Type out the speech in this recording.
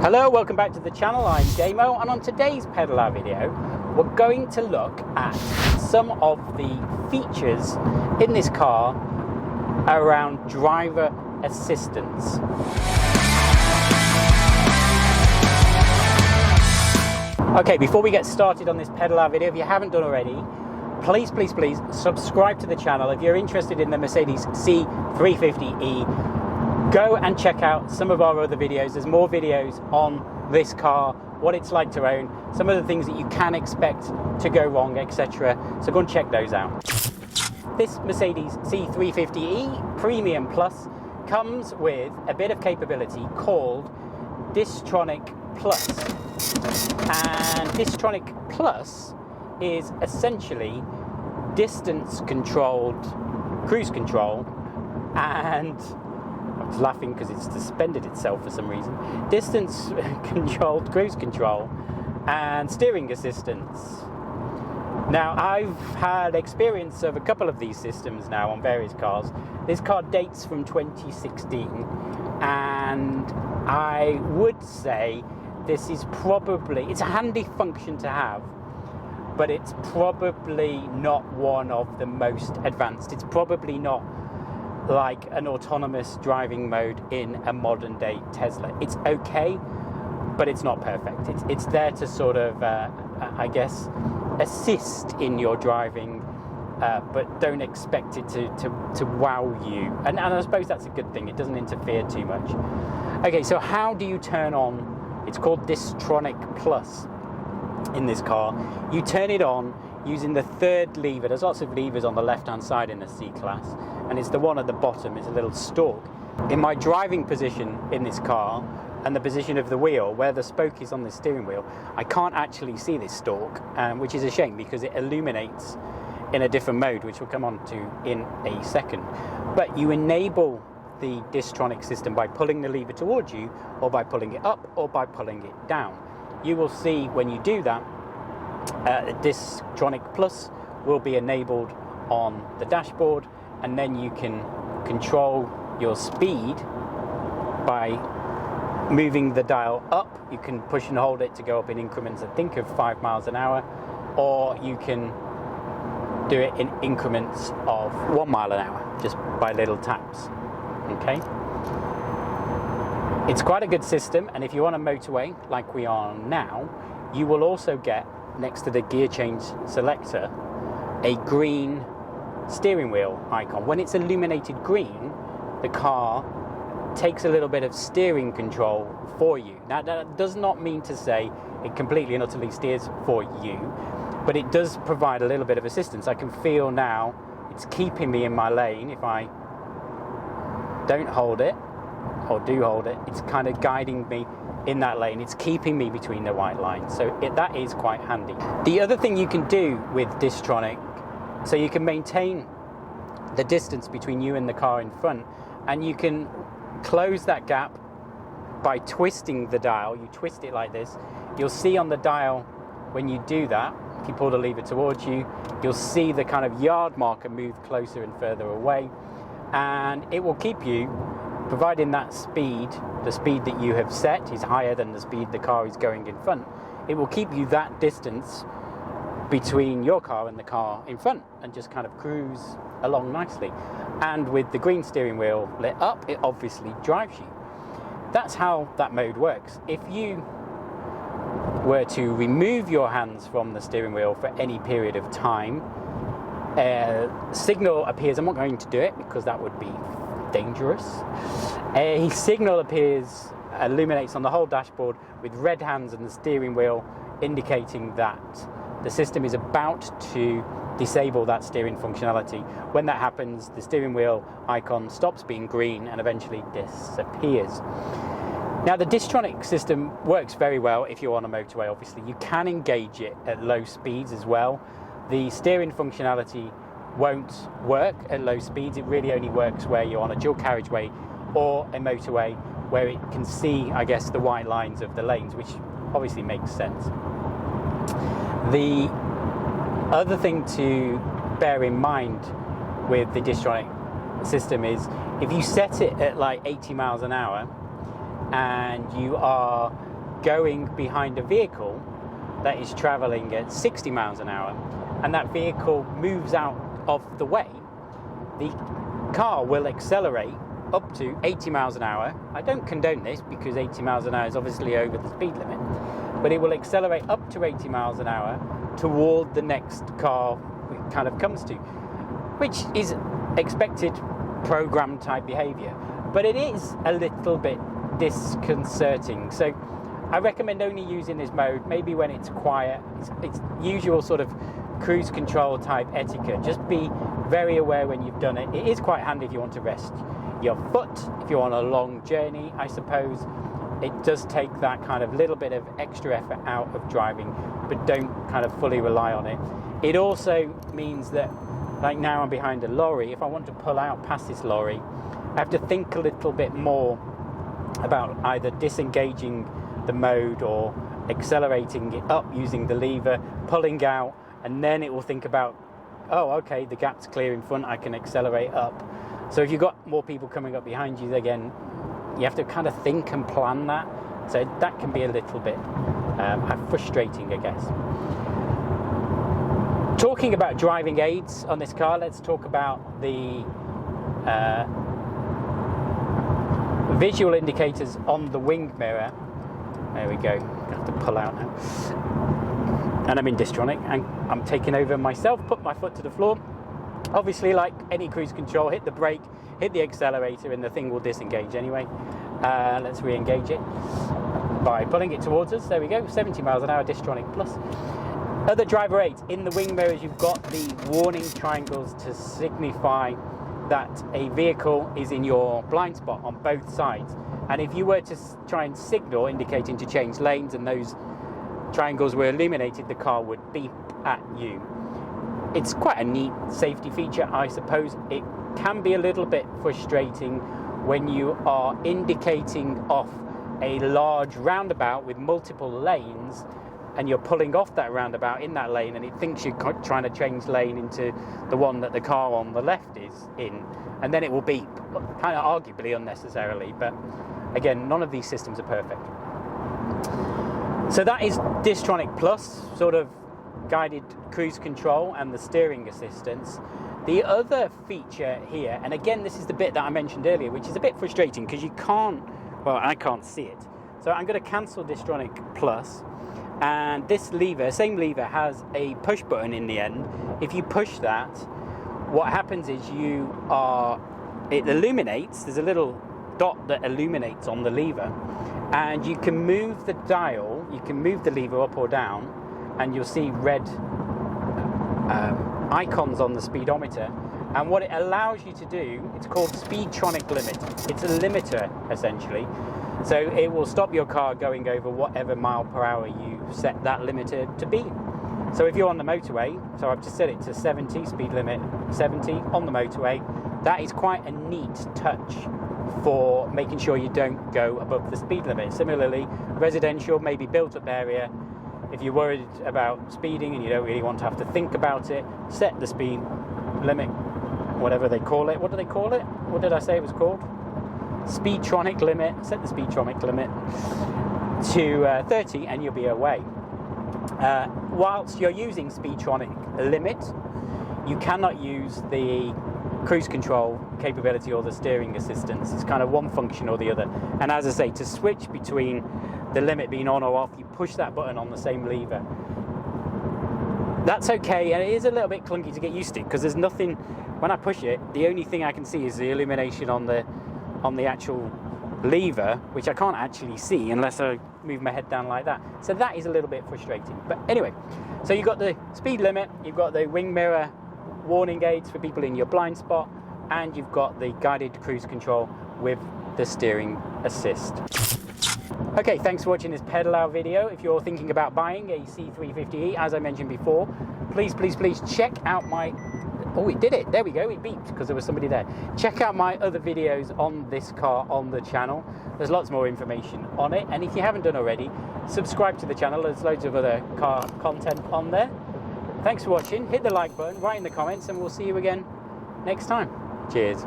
Hello, welcome back to the channel. I'm Damo, and on today's pedal out video we're going to look at some of the features in this car around driver assistance. Okay, before we get started on this pedal out video, if you haven't done already, please subscribe to the channel. If you're interested in the Mercedes C350E, go and check out some of our other videos. There's more videos on this car, what it's like to own, some of the things that you can expect to go wrong, etc. So go and check those out. This Mercedes C350E Premium Plus comes with a bit of capability called Distronic Plus. And Distronic Plus is essentially distance controlled cruise control, and I was laughing because it's suspended itself for some reason. Distance controlled cruise control and steering assistance. Now, I've had experience of a couple of these systems now on various cars. This car dates from 2016, and I would say this is probably, it's a handy function to have, but it's probably not one of the most advanced. It's probably not like an autonomous driving mode in a modern day Tesla. It's okay, but it's not perfect. It's there to sort of, I guess, assist in your driving, but don't expect it to wow you. And I suppose that's a good thing. It doesn't interfere too much. Okay, so how do you turn on, it's called Distronic Plus in this car. You turn it on using the third lever. There's lots of levers on the left-hand side in the C-Class, and it's the one at the bottom. It's a little stalk. In my driving position in this car and the position of the wheel, where the spoke is on the steering wheel, I can't actually see this stalk, which is a shame because it illuminates in a different mode, which we'll come on to in a second. But you enable the Distronic system by pulling the lever towards you, or by pulling it up, or by pulling it down. You will see when you do that, Distronic Plus will be enabled on the dashboard, and then you can control your speed by moving the dial up. You can push and hold it to go up in increments, I think, of 5 miles an hour, or you can do it in increments of 1 mile an hour, just by little taps. Okay? It's quite a good system, and if you're on a motorway like we are now, you will also get, next to the gear change selector, a green steering wheel icon. When it's illuminated green, the car takes a little bit of steering control for you. Now, that does not mean to say it completely and utterly steers for you, but it does provide a little bit of assistance. I can feel now it's keeping me in my lane. If I don't hold it, or do hold it, it's kind of guiding me in that lane. It's keeping me between the white lines, so that is quite handy. The other thing you can do with Distronic, so you can maintain the distance between you and the car in front, and you can close that gap by twisting the dial. You twist it like this. You'll see on the dial when you do that, if you pull the lever towards you, you'll see the kind of yard marker move closer and further away, and it will keep you, providing that speed, the speed that you have set is higher than the speed the car is going in front, it will keep you that distance between your car and the car in front, and just kind of cruise along nicely. And with the green steering wheel lit up, it obviously drives you. That's how that mode works. If you were to remove your hands from the steering wheel for any period of time, a signal appears. I'm not going to do it because that would be dangerous. A signal appears, illuminates on the whole dashboard with red hands and the steering wheel, indicating that the system is about to disable that steering functionality. When that happens, the steering wheel icon stops being green and eventually disappears. Now, the Distronic system works very well if you're on a motorway. Obviously, you can engage it at low speeds as well. The steering functionality won't work at low speeds. It really only works where you're on a dual carriageway or a motorway where it can see, I guess, the white lines of the lanes, which obviously makes sense. The other thing to bear in mind with the Distronic system is if you set it at like 80 miles an hour and you are going behind a vehicle that is traveling at 60 miles an hour and that vehicle moves out of the way, the car will accelerate up to 80 miles an hour. I don't condone this because 80 miles an hour is obviously over the speed limit, but it will accelerate up to 80 miles an hour toward the next car it kind of comes to, which is expected program type behavior, but it is a little bit disconcerting. So I recommend only using this mode maybe when it's quiet. It's usual sort of cruise control type etiquette. Just be very aware when you've done it. It is quite handy if you want to rest your foot, if you're on a long journey, I suppose. It does take that kind of little bit of extra effort out of driving, but don't kind of fully rely on it. It also means that, like now I'm behind a lorry, if I want to pull out past this lorry, I have to think a little bit more about either disengaging the mode or accelerating it up using the lever, pulling out, and then it will think about, oh, okay, the gap's clear in front, I can accelerate up. So if you've got more people coming up behind you, again, you have to kind of think and plan that. So that can be a little bit frustrating, I guess. Talking about driving aids on this car, let's talk about the visual indicators on the wing mirror. There we go. I have to pull out now. And I'm in Distronic, and I'm taking over myself, put my foot to the floor. Obviously, like any cruise control, hit the brake, hit the accelerator, and the thing will disengage anyway. Let's re-engage it by pulling it towards us. There we go, 70 miles an hour, Distronic Plus. Other driver aids. In the wing mirrors, you've got the warning triangles to signify that a vehicle is in your blind spot on both sides. And if you were to try and signal indicating to change lanes and those triangles were illuminated, the car would beep at you. It's quite a neat safety feature, I suppose. It can be a little bit frustrating when you are indicating off a large roundabout with multiple lanes and you're pulling off that roundabout in that lane and it thinks you're trying to change lane into the one that the car on the left is in, and then it will beep, kind of arguably unnecessarily, but again, none of these systems are perfect. So that is Distronic Plus, sort of guided cruise control and the steering assistance. The other feature here, and again this is the bit that I mentioned earlier, which is a bit frustrating because you can't, well, I can't see it. So I'm going to cancel Distronic Plus, and this lever, same lever, has a push button in the end. If you push that, what happens is it illuminates, there's a little dot that illuminates on the lever, and you can move the dial, you can move the lever up or down, and you'll see red icons on the speedometer. And what it allows you to do, it's called Speedtronic Limit. It's a limiter, essentially. So it will stop your car going over whatever mile per hour you set that limiter to be. So if you're on the motorway, so I've just set it to 70, speed limit 70 on the motorway, that is quite a neat touch for making sure you don't go above the speed limit. Similarly, residential, maybe built up area, if you're worried about speeding and you don't really want to have to think about it, set the speed limit, whatever they call it. What do they call it? What did I say it was called? Speedtronic limit. Set the Speedtronic limit to 30 and you'll be away. Whilst you're using Speedtronic limit, you cannot use the cruise control capability or the steering assistance. It's kind of one function or the other. And as I say, to switch between the limit being on or off, you push that button on the same lever. That's okay, and it is a little bit clunky to get used to because there's nothing, when I push it, the only thing I can see is the illumination on the actual lever, which I can't actually see unless I move my head down like that. So that is a little bit frustrating. But anyway, so you've got the speed limit, you've got the wing mirror warning aids for people in your blind spot, and you've got the guided cruise control with the steering assist. Okay, thanks for watching this pedal out video. If you're thinking about buying a C350E, as I mentioned before, please check out my... Oh, it did it. There we go. It beeped because there was somebody there. Check out my other videos on this car on the channel. There's lots more information on it. And if you haven't done already, subscribe to the channel. There's loads of other car content on there. Thanks for watching. Hit the like button, write in the comments, and we'll see you again next time. Cheers.